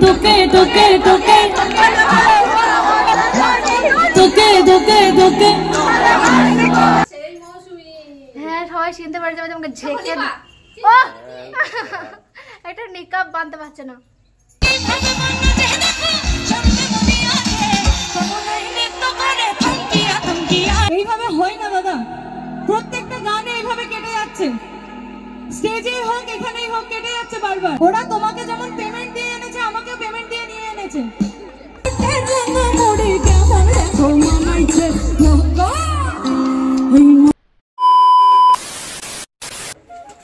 তোকে তোকে তোকে তোকে তোকে তোকে। হ্যাঁ সবাই চিনতে পারে যাবে তোমাকে ঝেঁকে একটা নিকাব বাঁধতে পারছে না। এইভাবে হয় না দাদা, প্রত্যেকটা গানে এইভাবে কেটে যাচ্ছে, স্টেজে হোক এখানেই হোক কেটে যাচ্ছে বারবার। ওরা তোমাকে যেমন পেমেন্ট দিয়ে এনেছে আমাকেও পেমেন্ট দিয়ে নিয়ে এনেছে।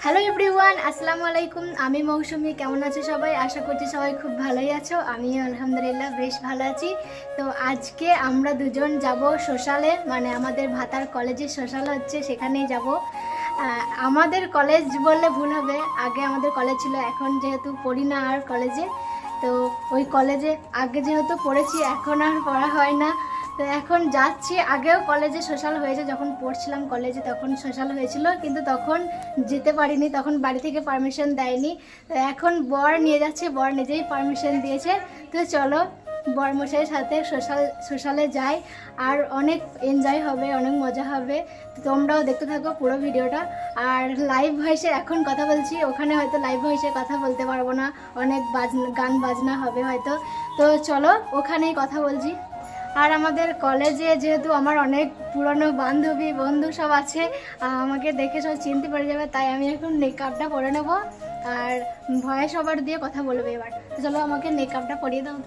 হ্যালো এভরিওয়ান, আসসালামু আলাইকুম। আমি মৌসুমি। কেমন আছো সবাই? আশা করছি সবাই খুব ভালোই আছো। আমিও আলহামদুলিল্লাহ বেশ ভালো আছি। তো আজকে আমরা দুজন যাব সোশ্যালে, মানে আমাদের ভাতার কলেজে সোশ্যাল হচ্ছে, সেখানেই যাব। আমাদের কলেজ বললে ভুল হবে, আগে আমাদের কলেজ ছিল, এখন যেহেতু পড়ি না আর কলেজে, তো ওই কলেজে আগে যেহেতু পড়েছি এখন আর পড়া হয় না, তো এখন যাচ্ছি। আগেও কলেজে সোশ্যাল হয়েছে, যখন পড়ছিলাম কলেজে তখন সোশ্যাল হয়েছিল, কিন্তু তখন যেতে পারিনি, তখন বাড়ি থেকে পারমিশন দেয়নি। তো এখন বর নিয়ে যাচ্ছে, বর নিজেই পারমিশন দিয়েছে। তো চলো বরমশাইয়ের সাথে সোশ্যালে যাই, আর অনেক এনজয় হবে, অনেক মজা হবে। তোমরাও দেখতে থাকো পুরো ভিডিওটা। আর লাইভ ভয়েসে এখন কথা বলছি, ওখানে হয়তো লাইভ ভয়েসে কথা বলতে পারবো না, অনেক গান বাজনা হবে হয়তো। তো চলো ওখানেই কথা বলছি। আর আমাদের কলেজে যেহেতু আমার অনেক পুরনো বান্ধবী বন্ধু সব আছে, আমাকে দেখে সব চিনতে পেরে যাবে, তাই আমি এখন মেকআপটা পরে নেব আর ভয়েস ওভার দিয়ে কথা বলবো এবার। তো চলো আমাকে মেকআপটা পরিয়ে দাও।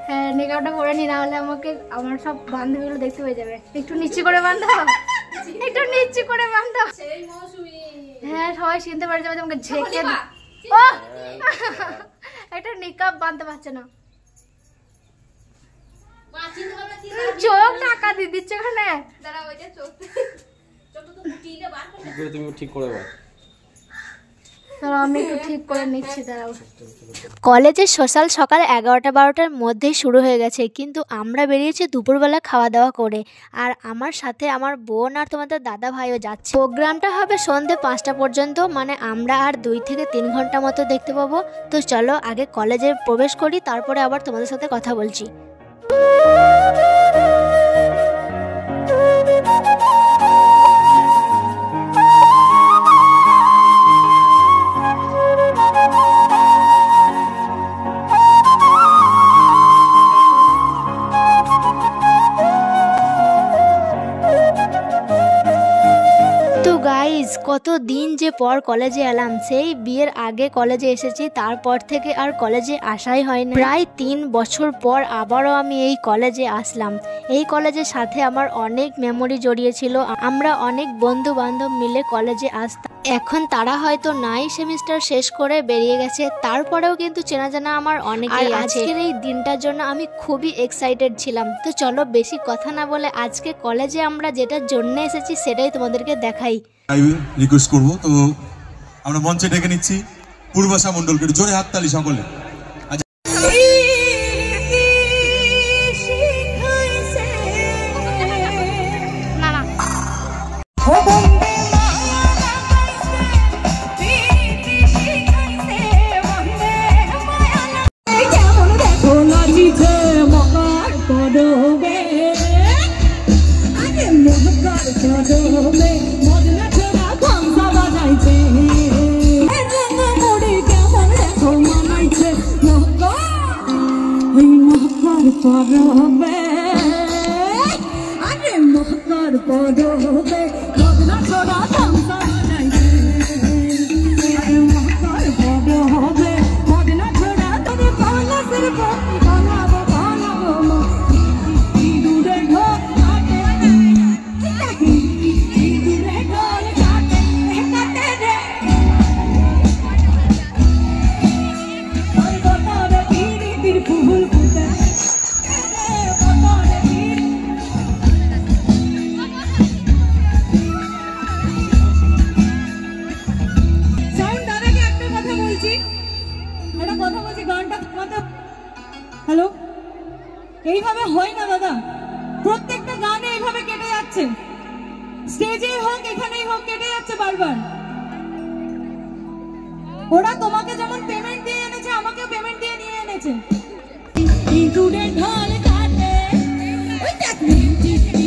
হ্যাঁ মেকআপটা পরে নি, না হলে আমাকে আমার সব বান্ধবীগুলো দেখতে পেয়ে যাবে। একটু নিচু করে বাঁধো, একটু নিচু করে বাঁধো। হ্যাঁ সবাই চিনতে পারে যাবে তোমাকে ঝেঁকে ও একটা নিকাব বাঁধতে পারছে না, চোখ টাকা দিয়ে দিচ্ছে ওখানে। আমি একটু ঠিক করে নিচ্ছি, দাঁড়াও। কলেজের সোশ্যাল সকাল 11টা-12টার মধ্যেই শুরু হয়ে গেছে, কিন্তু আমরা বেরিয়েছি দুপুরবেলা খাওয়া দাওয়া করে। আর আমার সাথে আমার বোন আর তোমাদের দাদা ভাইও যাচ্ছে। প্রোগ্রামটা হবে সন্ধ্যে 5টা পর্যন্ত, মানে আমরা আর 2 থেকে 3 ঘন্টা মতো দেখতে পাবো। তো চলো আগে কলেজে প্রবেশ করি, তারপরে আবার তোমাদের সাথে কথা বলছি। কত দিন যে পর কলেজে এলাম, সেই বিয়ের আগে কলেজে এসেছি, তারপর থেকে আর কলেজে আসাই হয় না। প্রায় 3 বছর পর আবারও আমি এই কলেজে আসলাম। এই কলেজের সাথে আমার অনেক মেমোরি জড়িয়েছিল, আমরা অনেক বন্ধু বান্ধব মিলে কলেজে আসতাম। এখন তারা হয়তো নাই, সেমিস্টার শেষ করে বেরিয়ে গেছে, তারপরেও কিন্তু চেনা জানা আমার অনেকেই আছে। আজকের এই দিনটার জন্য আমি খুবই এক্সাইটেড ছিলাম। তো চলো বেশি কথা না বলে আজকে কলেজে আমরা যেটার জন্য এসেছি সেটাই তোমাদেরকে দেখাই। রিকোয়েস্ট করব, তো আমরা মঞ্চে ডেকে নিচ্ছি পূর্বাশা মণ্ডলকে। জোরে হাততালি সকলে। হ্যালো, এইভাবে হয় না দাদা, প্রত্যেকটা গানে এইভাবে কেটে যাচ্ছে, স্টেজে হোক এখানেই হোক কেটে যাচ্ছে বারবার। ওরা তোমাকে যেমন হয়েছে। ইঁদুরে ঢল কাটে, ওই দেখ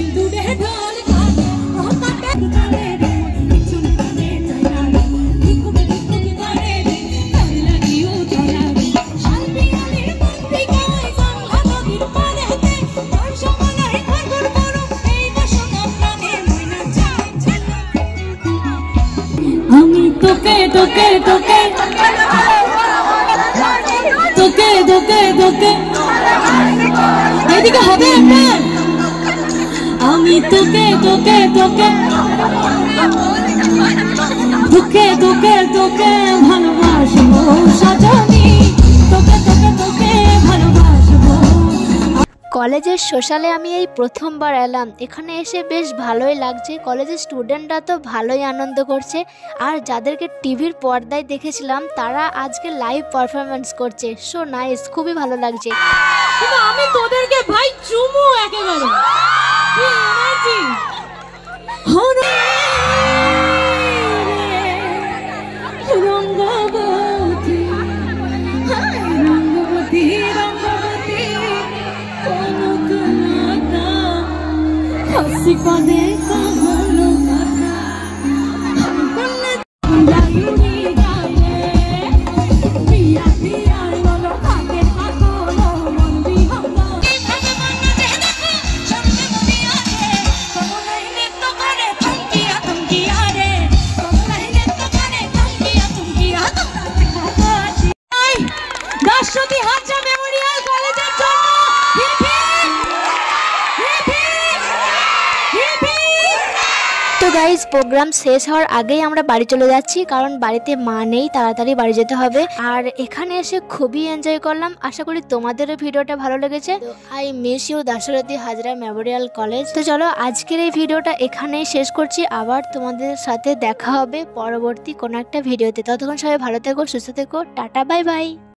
ইঁদুরে ঢল কাটে, ও কাটে কাটে রে, পিছন কাটে চাইনা রে, ইকুবে ইকুবে কাটে রে, তাই লাগিও ধরা রে, শান্তি আলির বন্দি গায় বাংলা নদীর পাড়েতে, তোর সমানাই ঘর বড় এই বাসনা প্রাণে ময়না চাই চাই। আমি তোকে তোকে তোকে তোকে তোকে তোকে এদিকে হবে আপনার। আমি তোকে তোকে তোকে তোকে তোকে তোকে ভালোবাসবো সাজনি, তোকে তোকে তোকে ভালোবাসবো। কলেজের সোশ্যালে আমি এই প্রথমবার এলাম, এখানে এসে বেশ ভালোই লাগছে। কলেজের স্টুডেন্টরা তো ভালোই আনন্দ করছে, আর যাদেরকে টিভির পর্দায় দেখেছিলাম তারা আজকে লাইভ পারফরমেন্স করছে। সো নাইস, খুবই ভালো লাগছে। কিন্তু আমি তোদেরকে ভাই চুমু একেবারে কি এনার্জি। রঙ্গবতী রঙ্গবতী রঙ্গবতী কনকলতা হাসি পদে কাহলো কথা লাইউনি গায়ে পিয়া পিয়া বলো থাকে থাকলো মন বিহঙ্গ ভগবান দেখো সামনে মনে আছে কমলাই নৃত্য করে থমকিয়া থমকিয়া রে, কমলাই নৃত্য করে থমকিয়া থমকিয়া তোমাকে দাসরথী হাজরা মেমোরিয়াল কলেজের জন্য হিপ হিপ হিপ হিপ। তো গাইজ, প্রোগ্রাম শেষ হওয়ার আগেই আমরা বাড়ি চলে যাচ্ছি, কারণ বাড়িতে মা নেই, তাড়াতাড়ি বাড়ি যেতে হবে। আর এখানে এসে খুবই এনজয় করলাম। আশা করি তোমাদেরও ভিডিওটা ভালো লেগেছে। I miss you Dasarathi Hazra memorial college. তো চলো আজকের এই ভিডিওটা এখানেই শেষ করছি। আবার তোমাদের সাথে দেখা হবে পরবর্তী কোনো একটা ভিডিওতে। ততক্ষণ সবাই ভালো থেকো, সুস্থ থেকো, টাটা বাই বাই।